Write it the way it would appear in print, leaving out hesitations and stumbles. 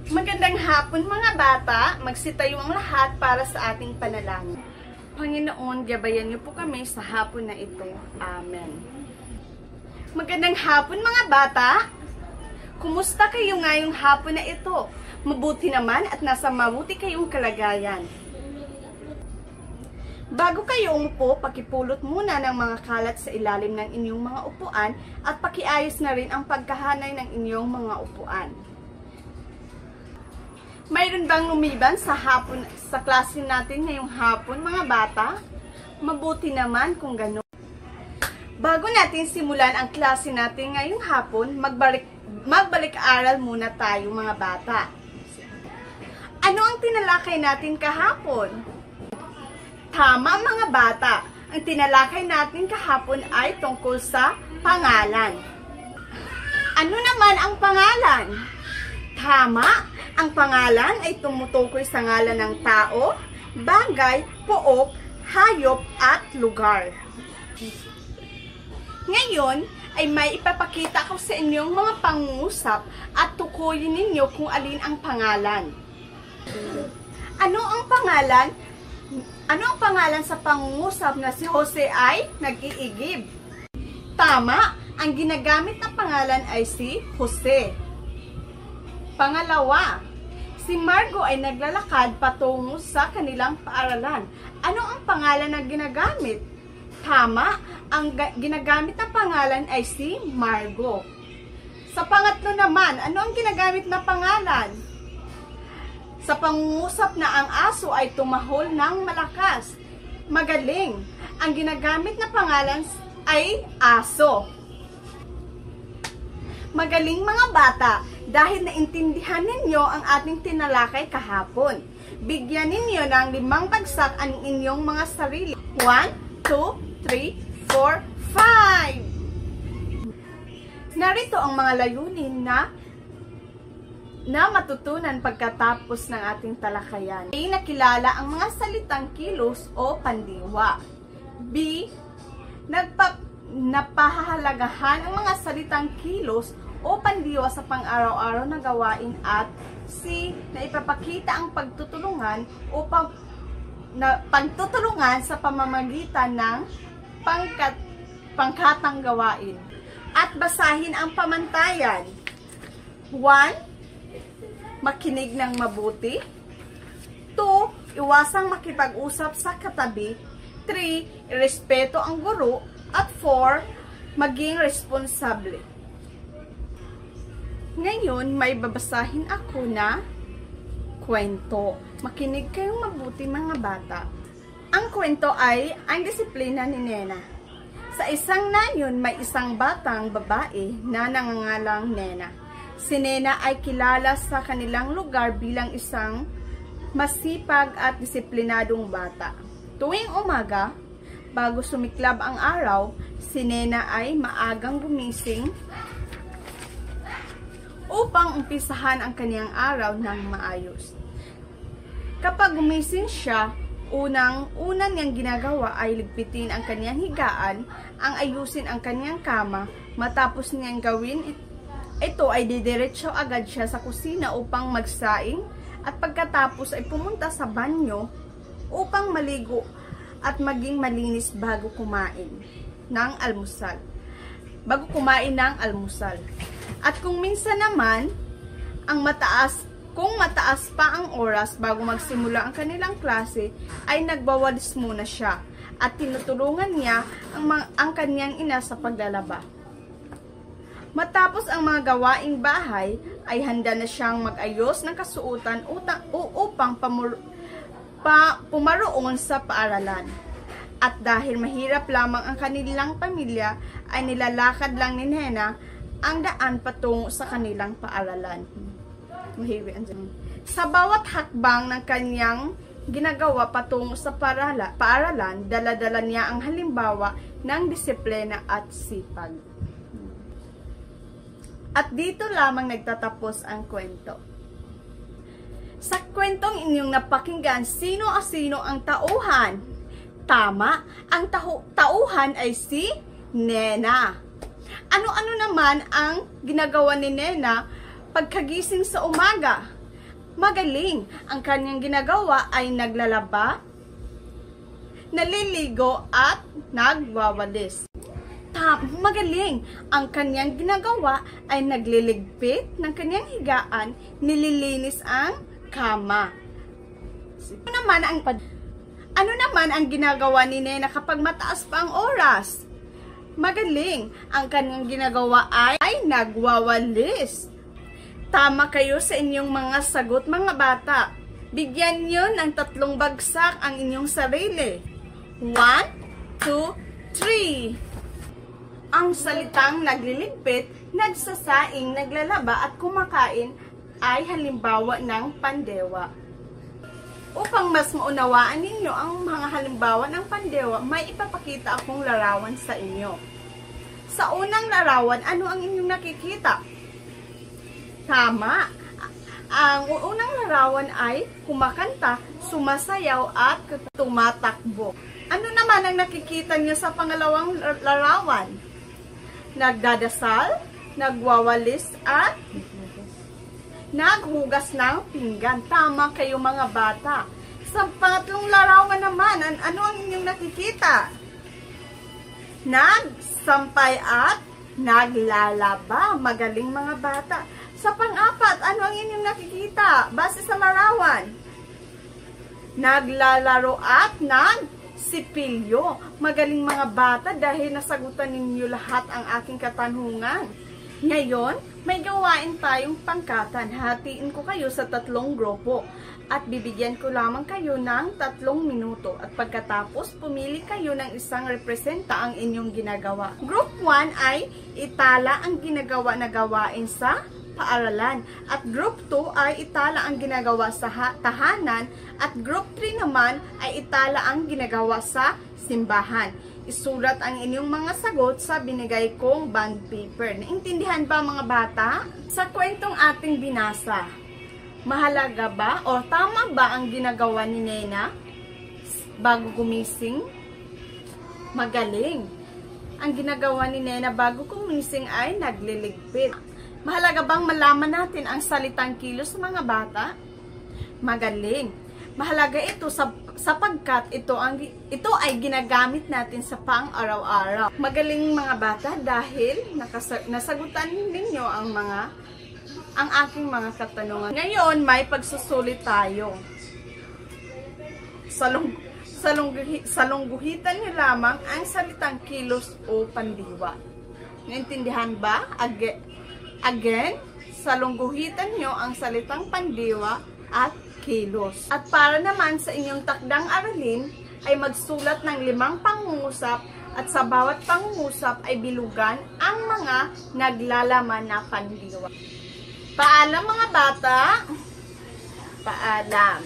Magandang hapon mga bata, magsitayo ang lahat para sa ating panalangin. Panginoon, gabayan niyo po kami sa hapon na ito. Amen. Magandang hapon mga bata, kumusta kayo ngayong hapon na ito? Mabuti naman at nasa mabuti kayong kalagayan. Bago kayo umupo, pakipulot muna ng mga kalat sa ilalim ng inyong mga upuan at pakiayos na rin ang pagkahanay ng inyong mga upuan. Mayroon bang lumiban sa klase natin ngayong hapon, mga bata? Mabuti naman kung gano'n. Bago natin simulan ang klase natin ngayong hapon, magbalik-aral muna tayo, mga bata. Ano ang tinalakay natin kahapon? Tama, mga bata. Ang tinalakay natin kahapon ay tungkol sa pangalan. Ano naman ang pangalan? Tama. Ang pangalan ay tumutukoy sa ngalan ng tao, bagay, pook, hayop, at lugar. Ngayon ay may ipapakita ko sa inyong mga pangungusap at tukuyin ninyo kung alin ang pangalan. Ano ang pangalan? Ano ang pangalan sa pangungusap na si Jose ay nag-iigib? Tama, ang ginagamit na pangalan ay si Jose. Pangalawa, si Margo ay naglalakad patungo sa kanilang paaralan. Ano ang pangalan na ginagamit? Tama, ang ginagamit na pangalan ay si Margo. Sa pangatlo naman, ano ang ginagamit na pangalan? Sa pangungusap na ang aso ay tumahol ng malakas. Magaling. Ang ginagamit na pangalan ay aso. Magaling mga bata, dahil naintindihan ninyo ang ating tinalakay kahapon. Bigyan ninyo ng 5 bagsak ang inyong mga sarili. 1, 2, 3, 4, 5. Narito ang mga layunin na matutunan pagkatapos ng ating talakayan. A. Nakilala ang mga salitang kilos o pandiwa. B. Napahahalagahan ang mga salitang kilos o pandiwa sa pang-araw-araw na gawain, at C. Na ipapakita ang pagtutulungan o pagtutulungan sa pamamagitan ng pangkatang gawain. At basahin ang pamantayan. 1. Makinig ng mabuti. 2. Iwasang makipag-usap sa katabi. 3. Irespeto ang guro. At 4. Maging responsable. Ngayon, may babasahin ako na kwento. Makinig kayong mabuti, mga bata. Ang kwento ay ang disiplina ni Nena. Sa isang nayon, may isang batang babae na nangangalang Nena. Si Nena ay kilala sa kanilang lugar bilang isang masipag at disiplinadong bata. Tuwing umaga, bago sumiklab ang araw, si Nena ay maagang gumising upang umpisahan ang kaniyang araw ng maayos. Kapag gumising siya, unang niyang ginagawa ay ligpitin ang kaniyang higaan, ang ayusin ang kaniyang kama. Matapos niyang gawin ito ay didiretso agad siya sa kusina upang magsaing, at pagkatapos ay pumunta sa banyo upang maligo at maging malinis bago kumain ng almusal. At kung minsan naman, kung mataas pa ang oras bago magsimula ang kanilang klase, ay nagbawalis muna siya at tinutulungan niya ang kanyang ina sa paglalaba. Matapos ang mga gawaing bahay, ay handa na siyang mag-ayos ng kasuotan upang pumaroon sa paaralan. At dahil mahirap lamang ang kanilang pamilya, ay nilalakad lang ni Nena ang daan patungo sa kanilang paaralan. Sa bawat hakbang ng kanyang ginagawa patungo sa paaralan, dala-dala niya ang halimbawa ng disiplina at sipag. At dito lamang nagtatapos ang kwento. Sa kwentong inyong napakinggan, sino ang tauhan? Tama, ang tauhan ay si Nena. Ano-ano naman ang ginagawa ni Nena pagkagising sa umaga? Magaling. Ang kanyang ginagawa ay naglalaba, naliligo at nagwawalis. Magaling. Ang kanyang ginagawa ay nagliligpit ng kanyang higaan, nililinis ang kama. Ano naman ang ginagawa ni Nena kapag mataas pa ang oras? Magaling. Ang kanyang ginagawa ay nagwawalis. Tama kayo sa inyong mga sagot, mga bata. Bigyan nyo ng 3 bagsak ang inyong sarili. 1, 2, 3. Ang salitang nagliligpit, nagsasaing, naglalaba at kumakain ay halimbawa ng pandewa. Upang mas maunawaan ninyo ang mga halimbawa ng pandewa, may ipapakita akong larawan sa inyo. Sa unang larawan, ano ang inyong nakikita? Tama. Ang unang larawan ay kumakanta, sumasayaw at tumatakbo. Ano naman ang nakikita niyo sa pangalawang larawan? Nagdadasal, nagwawalis at naghugas ng pinggan. Tama kayo, mga bata. Sa pangatlong larawan naman, ano ang inyong nakikita? Nagsampay at naglalaba. Magaling, mga bata. Sa pang-apat, ano ang inyong nakikita? Base sa larawan. Naglalaro at nagsipilyo. Magaling, mga bata, dahil nasagutan ninyo lahat ang aking katanungan. Ngayon, may gawain tayong pangkatan. Hatiin ko kayo sa 3 grupo at bibigyan ko lamang kayo ng 3 minuto. At pagkatapos, pumili kayo ng isang representa ang inyong ginagawa. Group 1 ay itala ang ginagawa na gawain sa paaralan. At Group 2 ay itala ang ginagawa sa tahanan. At Group 3 naman ay itala ang ginagawa sa simbahan. Isulat ang inyong mga sagot sa binigay kong bond paper. Naintindihan ba, mga bata? Sa kwentong ating binasa, mahalaga ba o tama ba ang ginagawa ni Nena bago gumising? Magaling. Ang ginagawa ni Nena bago gumising ay nagliligpit. Mahalaga bang malaman natin ang salitang kilos sa mga bata? Magaling. Mahalaga ito sapagkat ito ay ginagamit natin sa pang-araw-araw. Magaling, mga bata, dahil nasagutan ninyo ang aking mga katanungan. Ngayon, may pagsusulit tayo. Salungguhitan niyo lamang ang salitang kilos o pandiwa. Naintindihan ba? Again, salungguhitan niyo ang salitang pandiwa at kilos. At para naman sa inyong takdang aralin, ay magsulat ng 5 pangungusap at sa bawat pangungusap ay bilugan ang mga naglalaman na pandiwa. Paalam, mga bata! Paalam!